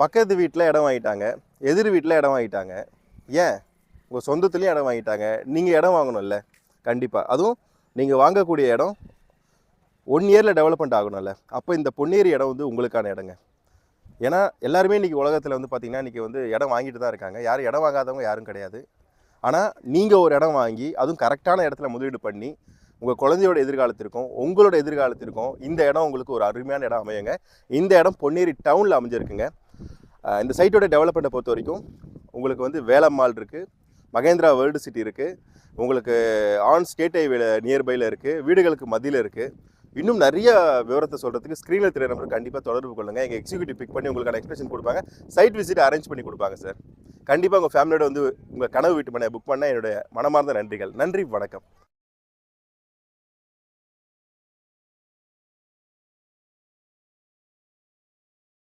பக்கத்து வீட்டில் இடம் வாங்கிட்டாங்க, எதிர் வீட்டில் இடம் வாங்கிட்டாங்க, ஏன் உங்கள் சொந்தத்துலேயும் இடம் வாங்கிட்டாங்க, நீங்கள் இடம் வாங்கணும்ல கண்டிப்பாக. அதுவும் நீங்கள் வாங்கக்கூடிய இடம் 1 இயரில் டெவலப்மெண்ட் ஆகணும்ல. அப்போ இந்த பொன்னேரி இடம் வந்து உங்களுக்கான இடங்க. ஏன்னா எல்லாருமே இன்றைக்கி உலகத்தில் வந்து பார்த்திங்கன்னா இன்றைக்கி வந்து இடம் வாங்கிட்டு தான் இருக்காங்க. யாரும் இடம் வாங்காதவங்க யாரும் கிடையாது. ஆனால் நீங்கள் ஒரு இடம் வாங்கி அதுவும் கரெக்டான இடத்துல முதலீடு பண்ணி உங்கள் குழந்தையோட எதிர்காலத்திற்கும் உங்களோட எதிர்காலத்திற்கும் இந்த இடம் உங்களுக்கு ஒரு அருமையான இடம் அமையுங்க. இந்த இடம் பொன்னேரி டவுனில் அமைஞ்சிருக்குங்க. இந்த சைட்டோட டெவலப்மெண்ட்டை பொறுத்த வரைக்கும் உங்களுக்கு வந்து வேலம்மாள் இருக்குது, மகேந்திரா வேர்ல்டு சிட்டி இருக்குது, உங்களுக்கு ஆன் ஸ்டேட் ஹைவேல நியர்பையில் இருக்குது, வீடுகளுக்கு மத்தியில் இருக்குது. இன்னும் நிறைய விவரத்தை சொல்கிறதுக்கு ஸ்க்ரீனில் தெரிய நம்பர் கண்டிப்பாக தொடர்பு கொள்ளுங்கள். எங்கள் எக்ஸிக்யூட்டிவ் பிக் பண்ணி உங்களுக்கான எக்ஸ்பிரஷன் கொடுப்பாங்க. சைட் விசிட் அரேஞ்ச் பண்ணி கொடுப்பாங்க சார். கண்டிப்பாக உங்கள் ஃபேமிலியோட வந்து உங்கள் கனவு வீட்டு மனையை புக் பண்ண என்னுடைய மனமார்ந்த நன்றிகள். நன்றி, வணக்கம்.